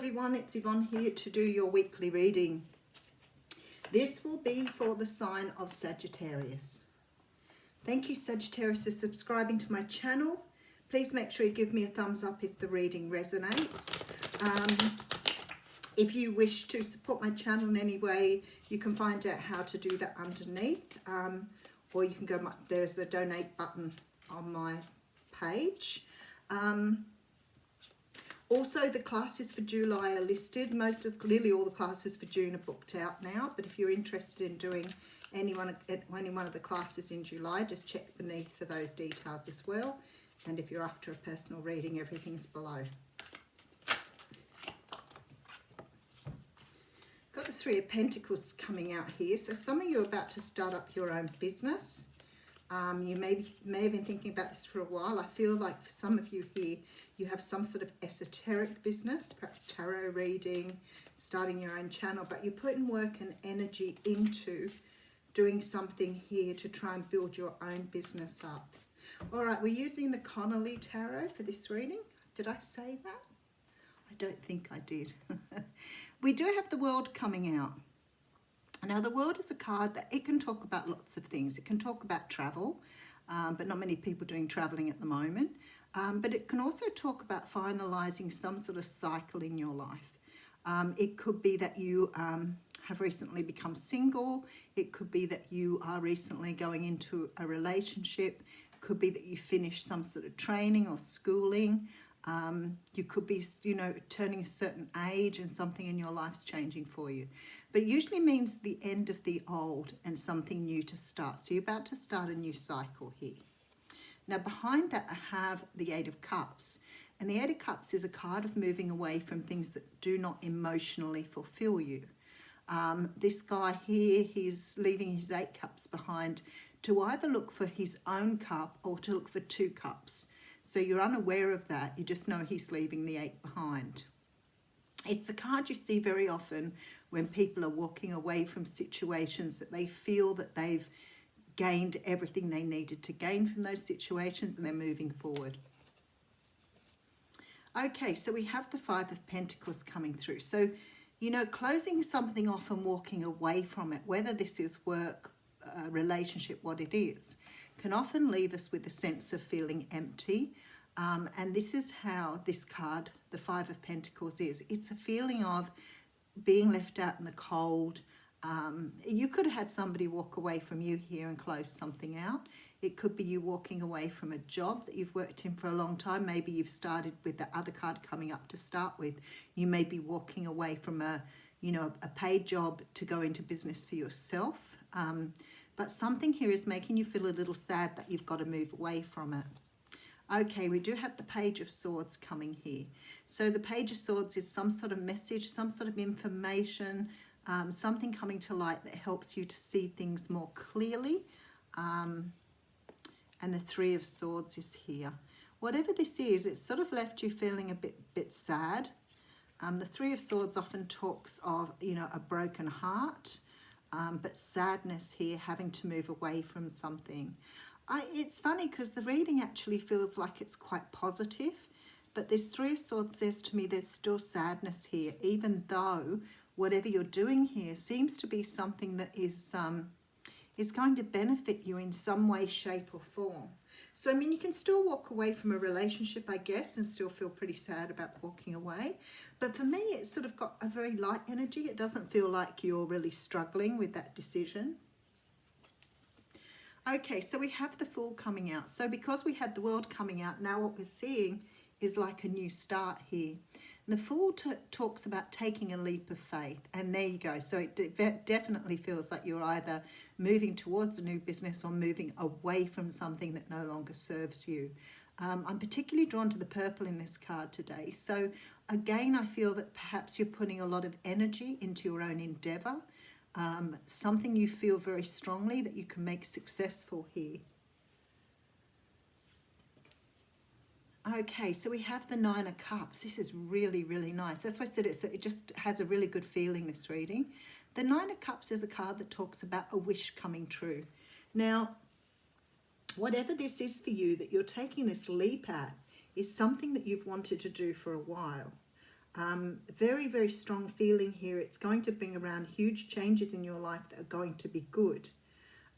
everyone, it's Yvonne here to do your weekly reading. This will be for the sign of Sagittarius. Thank you, Sagittarius, for subscribing to my channel. Please make sure you give me a thumbs up if the reading resonates. If you wish to support my channel in any way, you can find out how to do that underneath. Or you can go, there's a donate button on my page. Also, the classes for July are listed. Clearly all the classes for June are booked out now, but if you're interested in doing any one of the classes in July, just check beneath for those details as well. And if you're after a personal reading, everything's below. Got the Three of Pentacles coming out here. So some of you are about to start up your own business. You may have been thinking about this for a while. I feel like for some of you here, you have some sort of esoteric business, perhaps tarot reading, starting your own channel, but you're putting work and energy into doing something here to try and build your own business up. All right, we're using the Connolly Tarot for this reading. Did I say that? I don't think I did. We do have the World coming out. Now, the World is a card that it can talk about lots of things. It can talk about travel, but not many people doing traveling at the moment. But it can also talk about finalising some sort of cycle in your life. It could be that you have recently become single. It could be that you are recently going into a relationship. It could be that you finish some sort of training or schooling. You could be, turning a certain age and something in your life's changing for you. But it usually means the end of the old and something new to start. So you're about to start a new cycle here. Now behind that I have the Eight of Cups. And the Eight of Cups is a card of moving away from things that do not emotionally fulfill you. This guy here, he's leaving his 8 cups behind to either look for his own cup or to look for 2 cups. So you're unaware of that. You just know he's leaving the 8 behind. It's the card you see very often when people are walking away from situations that they feel that they've gained everything they needed to gain from those situations and they're moving forward. Okay, so we have the Five of Pentacles coming through. So, closing something off and walking away from it, whether this is work, relationship, what it is, can often leave us with a sense of feeling empty. And this is how this card, the Five of Pentacles, is. It's a feeling of being left out in the cold. You could have had somebody walk away from you here and close something out. It could be you walking away from a job that you've worked in for a long time. Maybe you've started with the other card coming up to start with. You may be walking away from a paid job to go into business for yourself. But something here is making you feel a little sad that you've got to move away from it. Okay, we do have the Page of Swords coming here. So the Page of Swords is some sort of message, some sort of information, something coming to light that helps you to see things more clearly. And the Three of Swords is here. Whatever this is, it's sort of left you feeling a bit sad. The Three of Swords often talks of, a broken heart. But sadness here, having to move away from something. It's funny because the reading actually feels like it's quite positive, but this Three of Swords says to me there's still sadness here, even though whatever you're doing here seems to be something that is going to benefit you in some way, shape or form. So, you can still walk away from a relationship, I guess, and still feel pretty sad about walking away. But for me, it's sort of got a very light energy. It doesn't feel like you're really struggling with that decision. Okay, so we have the Fool coming out. So because we had the World coming out, now what we're seeing is like a new start here. And the Fool talks about taking a leap of faith. And there you go. So it definitely feels like you're either moving towards a new business or moving away from something that no longer serves you. I'm particularly drawn to the purple in this card today. So again, I feel that perhaps you're putting a lot of energy into your own endeavor. Something you feel very strongly that you can make successful here. Okay, so we have the Nine of Cups. This is really, really nice. That's why I said it just has a really good feeling, this reading. The Nine of Cups is a card that talks about a wish coming true. Now, whatever this is for you that you're taking this leap at is something that you've wanted to do for a while. Very, very strong feeling here. It's going to bring around huge changes in your life that are going to be good.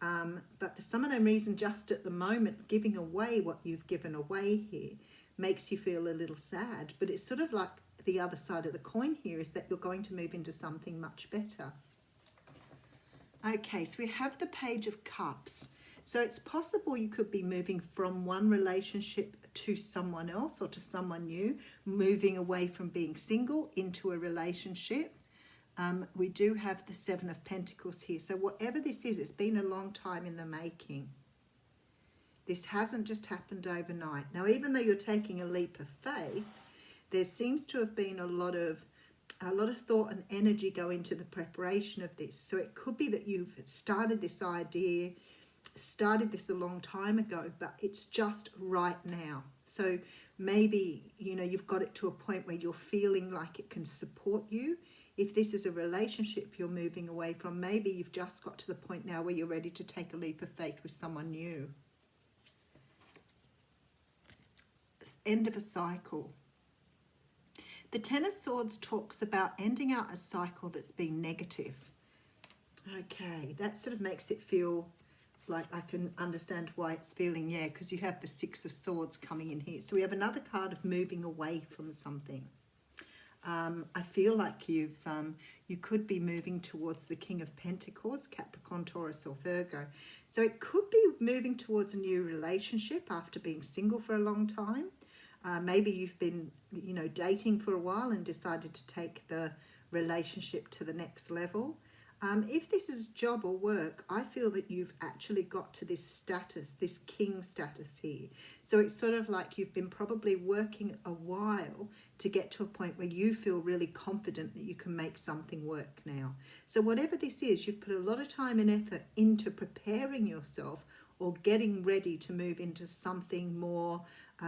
But for some unknown reason, just at the moment, giving away what you've given away here makes you feel a little sad. But it's sort of like the other side of the coin here is that you're going to move into something much better. Okay, so we have the Page of Cups. So it's possible you could be moving from one relationship to someone else or to someone new, moving away from being single into a relationship. We do have the Seven of Pentacles here. So whatever this is, it's been a long time in the making. This hasn't just happened overnight. Now, even though you're taking a leap of faith, there seems to have been a lot of thought and energy go into the preparation of this. So it could be that you've started this idea, started this a long time ago, but it's just right now. So maybe, you know, you've got it to a point where you're feeling like it can support you. If this is a relationship you're moving away from, maybe you've just got to the point now where you're ready to take a leap of faith with someone new. End of a cycle. The Ten of Swords talks about ending out a cycle that's been negative. Okay, that sort of makes it feel like I can understand why it's feeling, yeah, because you have the Six of Swords coming in here. So we have another card of moving away from something. I feel like you could be moving towards the King of Pentacles, Capricorn, Taurus or Virgo. So it could be moving towards a new relationship after being single for a long time. Maybe you've been, you know, dating for a while and decided to take the relationship to the next level. If this is job or work, I feel that you've actually got to this status, this king status here. So it's sort of like you've been probably working a while to get to a point where you feel really confident that you can make something work now. So whatever this is, you've put a lot of time and effort into preparing yourself or getting ready to move into something more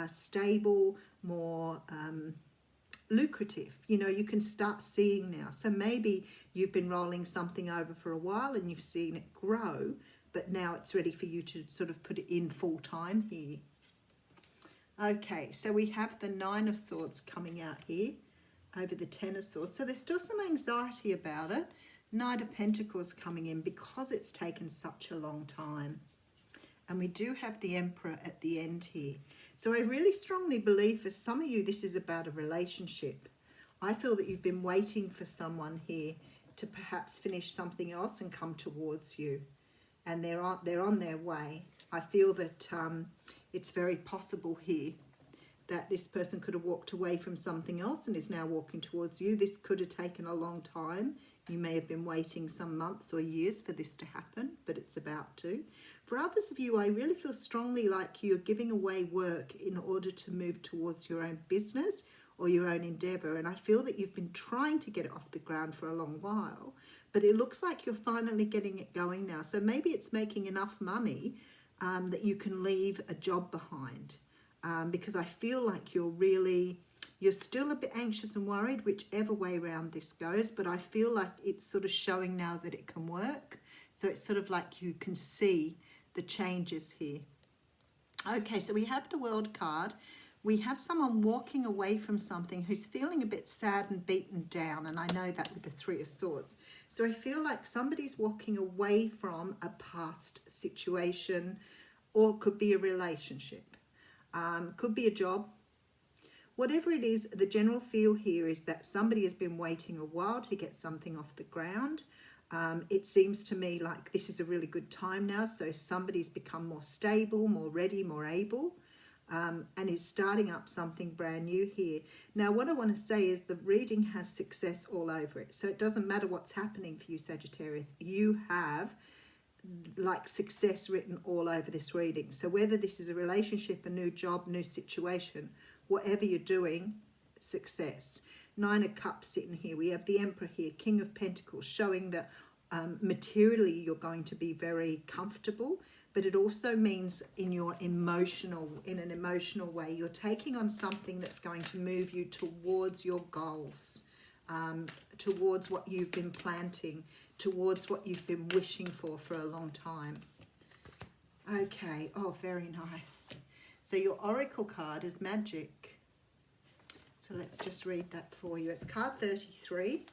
stable, more lucrative. You know, you can start seeing now. So maybe you've been rolling something over for a while and you've seen it grow, but now it's ready for you to sort of put it in full time here. Okay, so we have the Nine of Swords coming out here over the Ten of Swords. So there's still some anxiety about it. Knight of Pentacles coming in because it's taken such a long time. And we do have the Emperor at the end here. So I really strongly believe for some of you, this is about a relationship. I feel that you've been waiting for someone here to perhaps finish something else and come towards you. And they're on their way. I feel that it's very possible here that this person could have walked away from something else and is now walking towards you. This could have taken a long time. You may have been waiting some months or years for this to happen, but it's about to. For others of you, I really feel strongly like you're giving away work in order to move towards your own business or your own endeavor. And I feel that you've been trying to get it off the ground for a long while, but it looks like you're finally getting it going now. So maybe it's making enough money that you can leave a job behind. Because I feel like you're still a bit anxious and worried whichever way around this goes, but I feel like it's sort of showing now that it can work. So it's sort of like you can see the changes here. Okay, so we have the World card. We have someone walking away from something who's feeling a bit sad and beaten down, and I know that with the Three of Swords. So I feel like somebody's walking away from a past situation, or it could be a relationship, could be a job. Whatever it is, the general feel here is that somebody has been waiting a while to get something off the ground. It seems to me like this is a really good time now. So somebody's become more stable, more ready, more able, and is starting up something brand new here. Now, what I want to say is the reading has success all over it. So it doesn't matter what's happening for you, Sagittarius. You have like success written all over this reading. So whether this is a relationship, a new job, new situation, whatever you're doing, success. Nine of Cups sitting here. We have the Emperor here, King of Pentacles, showing that materially you're going to be very comfortable, but it also means in an emotional way, you're taking on something that's going to move you towards your goals, towards what you've been planting, towards what you've been wishing for a long time. Okay, oh, very nice. So your Oracle card is Magic. So let's just read that for you. It's card 33.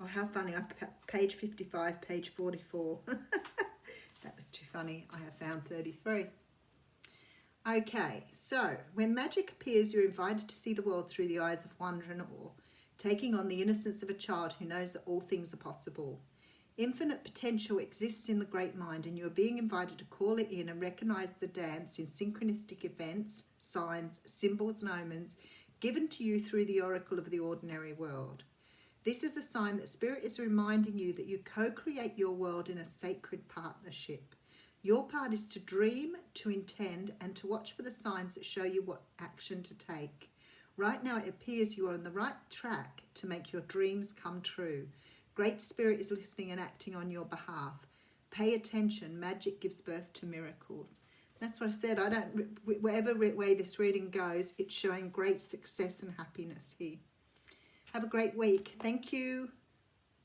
Oh, how funny. Page 55, page 44. That was too funny. I have found 33. Okay, so when magic appears, you're invited to see the world through the eyes of wonder and awe, taking on the innocence of a child who knows that all things are possible. Infinite potential exists in the great mind, and you are being invited to call it in and recognize the dance in synchronistic events, signs, symbols, and omens given to you through the oracle of the ordinary world. This is a sign that Spirit is reminding you that you co-create your world in a sacred partnership. Your part is to dream, to intend, and to watch for the signs that show you what action to take. Right now it appears you are on the right track to make your dreams come true. Great Spirit is listening and acting on your behalf. Pay attention. Magic gives birth to miracles. That's what I said. Whatever way this reading goes, it's showing great success and happiness here. Have a great week. Thank you.